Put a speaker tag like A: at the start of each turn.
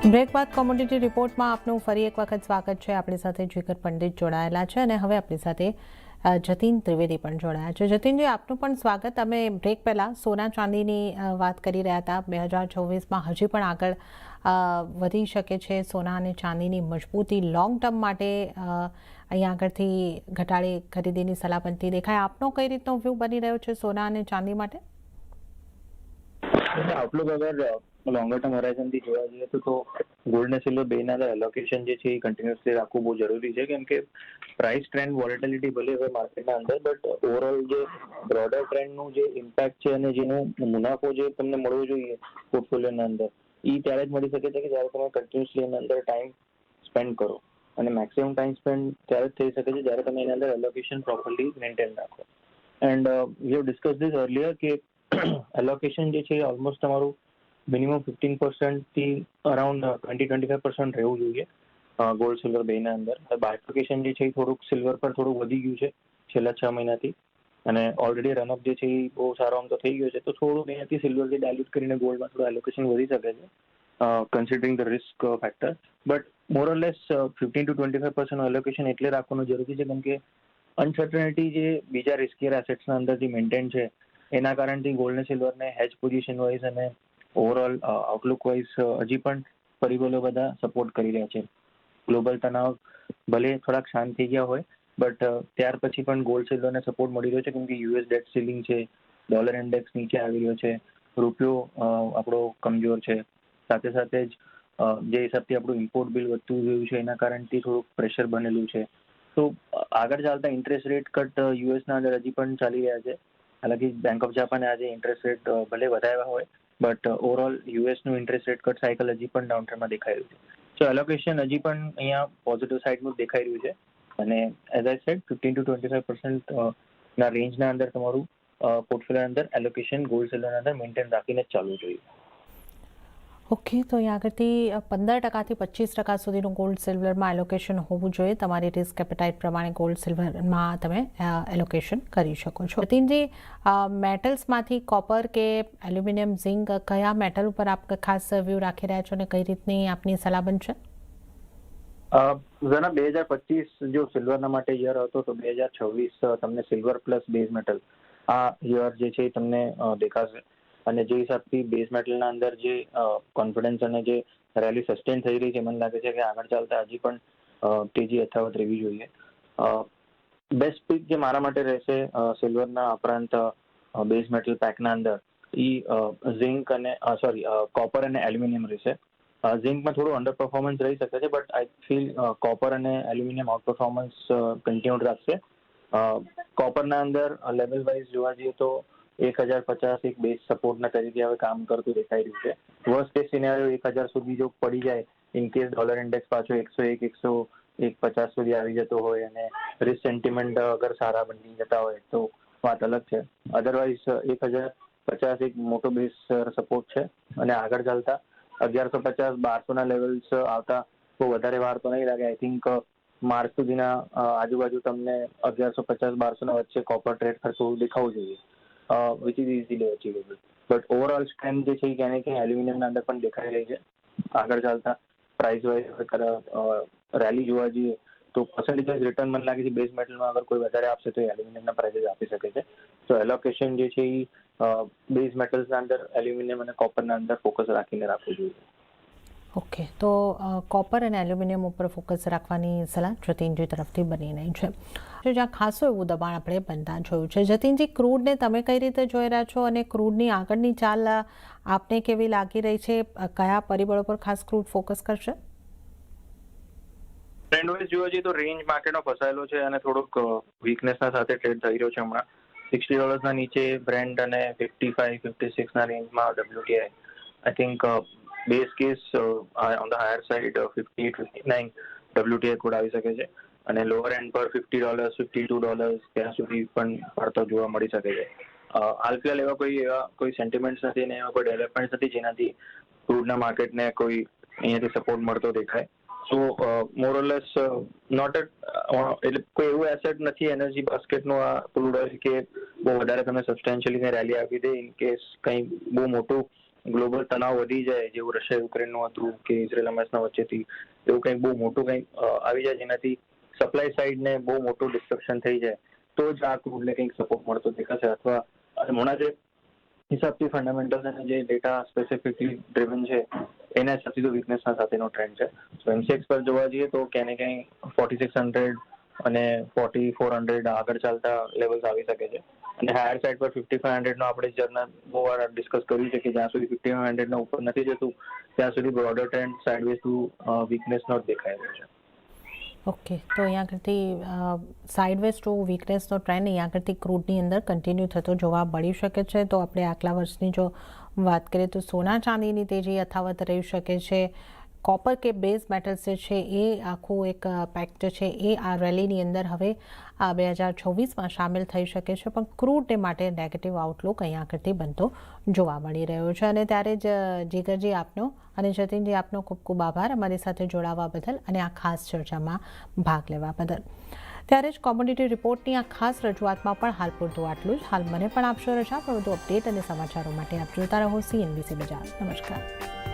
A: Break બાદ commodity રિપોર્ટમાં આપનું ફરી એક વખત સ્વાગત છે. આપણી સાથે જીગર પંડિત જોડાયેલા છે અને હવે આપણી સાથે જતીન ત્રિવેદી પણ જોડાયા છે. જતીનજી, આપનું પણ સ્વાગત. અમે બ્રેક પહેલાં સોના ચાંદીની વાત કરી રહ્યા હતા. 2024માં હજી પણ આગળ વધી શકે છે સોના અને ચાંદીની મજબૂતી લોંગ ટર્મ માટે અહીંયા આગળથી ઘટાડે ખરીદીની સલાહ બનતી દેખાય. આપનો કઈ રીતનો વ્યૂ બની રહ્યો છે સોના અને ચાંદી માટે?
B: આઉટલુક અગર લોંગર ટર્મ હોરાઇઝનથી જોવા જઈએ તો ગોલ્ડ અને સિલ્વર બેના અંદર એલોકેશન જે છે એ કન્ટિન્યુઅસલી રાખવું બહુ જરૂરી છે, કેમ કે પ્રાઇસ ટ્રેન્ડ વોલેટિલિટી ભલે હોય માર્કેટના અંદર, બટ ઓવરઓલ જે બ્રોડર ટ્રેન્ડનું જે ઇમ્પેક્ટ છે અને જેનું મુનાફો જે તમને મળવો જોઈએ પોર્ટફોલિયોના અંદર, એ ત્યારે જ મળી શકે છે કે જ્યારે તમે કન્ટિન્યુઅસલી એના અંદર ટાઈમ સ્પેન્ડ કરો, અને મેક્સિમમ ટાઈમ સ્પેન્ડ ત્યારે જ થઈ શકે છે જ્યારે તમે એના અંદર એલોકેશન પ્રોપરલી મેન્ટેન રાખો. And we have discuss this earlier કે એલોકેશન જે છે એ ઓલમોસ્ટ તમારું મિનિમમ 15%થી અરાઉન્ડ 20-25% રહેવું જોઈએ ગોલ્ડ સિલ્વર બેના અંદર. બાયફિકેશન જે છે એ થોડુંક સિલ્વર પર થોડુંક વધી ગયું છે છેલ્લા 6 મહિનાથી, અને ઓલરેડી રનઅપ જે છે એ બહુ સારો આમ તો થઈ ગયો છે. તો થોડું અહીંયાથી સિલ્વરથી ડાયલ્યુટ કરીને ગોલ્ડમાં થોડું એલોકેશન વધી શકે છે considering the risk factor. But more or less 15-25% allocation એટલે રાખવાનું જરૂરી છે કેમ કે અનસર્ટનિટી જે બીજા રિસ્કિયર એસેટ્સના અંદરથી મેન્ટેન છે એના કારણથી ગોલ્ડ અને સિલ્વરને હેજ પોઝિશન વાઇઝ અને ઓવરઓલ આઉટલુક વાઇઝ હજી પણ પરિબળો બધા સપોર્ટ કરી રહ્યા છે. ગ્લોબલ તણાવ ભલે થોડાક શાંત થઈ ગયા હોય, બટ ત્યાર પછી પણ ગોલ્ડ સિલ્વરને સપોર્ટ મળી રહ્યો છે કેમ કે યુએસ ડેટ સીલિંગ છે, ડોલર ઇન્ડેક્સ નીચે આવી રહ્યો છે, રૂપિયો આપણો કમજોર છે, સાથે સાથે જ જે હિસાબથી આપણું ઇમ્પોર્ટ બિલ વધતું ગયું છે એના કારણથી થોડુંક પ્રેશર બનેલું છે. તો આગળ ચાલતા ઇન્ટરેસ્ટ રેટ કટ યુએસના અંદર હજી પણ ચાલી રહ્યા છે. હાલાકી બેંક ઓફ જાપાને આજે ઇન્ટરેસ્ટ રેટ ભલે વધાર્યા હોય, બટ ઓવરઓલ યુએસનું ઇન્ટરેસ્ટ રેટ કટ સાયકલ હજી પણ ડાઉન ટ્રેન્ડમાં દેખાઈ રહ્યું છે. સો એલોકેશન હજી પણ અહીંયા પોઝિટિવ સાઇડનું દેખાઈ રહ્યું છે, અને એઝ આઈ સેડ 15-25% ના રેન્જના અંદર તમારું પોર્ટફોલિયો અંદર એલોકેશન ગોલ્ડ સિલ્વરના અંદર મેન્ટેન રાખીને જ ચાલવું જોઈએ.
A: ઓકે, તો અહીંયા આગળથી 15%થી 25% સુધીનું ગોલ્ડ સિલ્વરમાં એલોકેશન હોવું જોઈએ. તમારી રિસ્ક એપેટાઇટ પ્રમાણે ગોલ્ડ સિલ્વરમાં તમે એલોકેશન કરી શકો છો. જતીનજી, મેટલ્સમાંથી કોપર કે એલ્યુમિનિયમ, ઝિંક, કયા મેટલ ઉપર આપ ખાસ વ્યૂ રાખી રહ્યા છો અને કઈ રીતની આપની સલાહ બનશે?
B: 2025 જો સિલ્વરના માટે યર હતો તો 2026 તમને સિલ્વર પ્લસ બેઝ મેટલ આ યર જે છે તમને દેખાશે. અને જે હિસાબથી બેઝ મેટલના અંદર જે કોન્ફિડન્સ અને જે રેલી સસ્ટેન થઈ રહી છે, મને લાગે છે કે આગળ ચાલતા હજી પણ તેજી યથાવત રહેવી જોઈએ. બેસ્ટ પીક જે મારા માટે રહેશે સિલ્વરના ઉપરાંત બેઝ મેટલ પેકના અંદર એ ઝિંક અને કોપર અને એલ્યુમિનિયમ રહેશે. ઝિંકમાં થોડું અંડર પરફોર્મન્સ રહી શકે છે, બટ આઈ ફીલ કોપર અને એલ્યુમિનિયમ આઉટ પરફોર્મન્સ કન્ટિન્યુડ રાખશે. કોપરના અંદર લેવલ વાઇઝ જોવા જઈએ તો 1050 એક બેઝ સપોર્ટના તરીકે હવે કામ કરતું દેખાઈ રહ્યું છે. વર્સ્ટ કેસ સિનેરિયો 1000 સુધી જો પડી જાય, ઇન કેસ ડોલર ઇન્ડેક્સ પાછો 101-150 સુધી આવી જતો હોય અને રિસ્ક સેન્ટિમેન્ટ અગર સારા બની જતા હોય તો વાત અલગ છે. અધરવાઇઝ 1050 એક મોટો બેઝ સપોર્ટ છે, અને આગળ ચાલતા 1150-1200 લેવલ્સ આવતા બહુ વધારે વાર તો નહીં લાગે. આઈ થિંક માર્ચ સુધીના આજુબાજુ તમને 1150-1200 વચ્ચે કોપર ટ્રેડ કરતું દેખાવું જોઈએ, which is easily achievable. But overall strength જે છે એ ક્યાંય ક્યાંય એલ્યુમિનિયમના અંદર પણ દેખાઈ રહી છે. આગળ ચાલતા પ્રાઇસ વાઇઝ રેલી જોવા જઈએ તો પર્સન્ટેજ રિટર્ન મને લાગે છે બેઝ મેટલમાં અગર કોઈ વધારે આપશે તો એલ્યુમિનિયમના પ્રાઇઝેસ આપી શકે છે. તો એલોકેશન જે છે એ બેઝ મેટલ્સના અંદર એલ્યુમિનિયમ અને કોપરના અંદર ફોકસ રાખીને રાખવું જોઈએ.
A: ઓકે, તો કોપર અને એલ્યુમિનિયમ ઉપર ફોકસ રાખવાની સલાહ જતીનજી તરફથી બની રહી છે. જ્યાં ખાસું એવું દબાણ આપણે બનતા જોયું છે. જતીનજી, ક્રૂડને તમે કઈ રીતે જોઈ રહ્યા છો અને ક્રૂડની આગળની ચાલ આપને કેવી લાગી રહી છે? કયા પરિબળો પર ખાસ ક્રૂડ ફોકસ કરશે?
B: ટ્રેન્ડ વાઇઝ જોવા જઈએ તો રેન્જ માર્કેટમાં ફસાયેલો છે અને થોડોક વીકનેસના સાથે ટ્રેડ થઈ રહ્યો છે હમણાં. $60 નીચે બ્રેન્ટ અને 55-56 રેન્જમાં WTI. I think base cash on the higher side 58-59 WTI code આવી શકે છે, અને લોઅર એન્ડ પર $50-52 ત્યાં સુધી પણ પડતો જોવા મળી શકે છે. હાલ ફિલહાલ એવા કોઈ સેન્ટિમેન્ટ્સ નથી અને એવા કોઈ ડેવલપમેન્ટ નથી જેનાથી ક્રૂડના માર્કેટને કોઈ અહીંયાથી સપોર્ટ મળતો દેખાય. સો મોરલેસ નોટ એટલે કોઈ એવું એસેટ નથી એનર્જી બાસ્કેટનું આ ક્રૂડ ઓઇલ કે બહુ વધારે તમે સબસ્ટેન્શિયલી કંઈ રેલી આપી દે ઇન કેસ કંઈ બહુ મોટું ગ્લોબલ તણાવ વધી જાય, જેવું રશિયા યુક્રેનનું હતું કે ઇઝરાયલ હમાસના વચ્ચેથી, એવું કંઈક બહુ મોટું કંઈક આવી જાય જેનાથી સપ્લાય સાઈડને બહુ મોટું ડિસ્ટ્રક્શન થઈ જાય, તો જ આ ક્રૂડને કંઈક સપોર્ટ મળતો દેખાશે. અથવા હમણાં જે હિસાબથી ફંડામેન્ટલ્સ અને જે ડેટા સ્પેસિફિકલી ડ્રિવન છે એના હિસાબથી તો વીકનેસના સાથેનો ટ્રેન્ડ છે. સો એમસીએક્સ પર જોવા જઈએ તો ક્યાંય ને ક્યાંય 4600 અને 4400 આગળ ચાલતા લેવલ્સ આવી શકે છે. અને હાયર સાઇડ પર 5500 આપણે જર્નલ બહુ વાર ડિસ્કસ કર્યું છે કે જ્યાં સુધી 5500 ઉપર નથી જતું ત્યાં સુધી બ્રોડર ટ્રેન્ડ સાઇડવેઝ ટુ વીકનેસનો જ દેખાઈ રહ્યો છે.
A: ઓકે, તો અહીંયા આગળથી સાઇડવેઝ ટુ વીકનેસનો ટ્રેન્ડ અહીંયા આગળથી ક્રૂડની અંદર કન્ટિન્યુ થતો જોવા મળી શકે છે. તો આપણે આગલા વર્ષની જો વાત કરીએ તો સોના ચાંદીની તેજી યથાવત રહી શકે છે. કોપર કે બેઝ મેટલ્સ જે છે એ આખું એક પેક્ટ છે એ આ રેલીની અંદર હવે આ 2026માં સામેલ થઈ શકે છે, પણ ક્રૂડને માટે નેગેટિવ આઉટલુક અહીંયા આગળથી બનતો જોવા મળી રહ્યો છે. અને ત્યારે જ જીગરજી આપનો અને જતીનજી આપનો ખૂબ ખૂબ આભાર અમારી સાથે જોડાવા બદલ અને આ ખાસ ચર્ચામાં ભાગ લેવા બદલ. ત્યારે જ કોમોડિટી રિપોર્ટની આ ખાસ રજૂઆતમાં પણ હાલ પૂરતું આટલું જ. હાલ મને પણ આપશો રજા, પણ વધુ અપડેટ અને સમાચારો માટે આપ જોતા રહો CNBC બજાર. નમસ્કાર.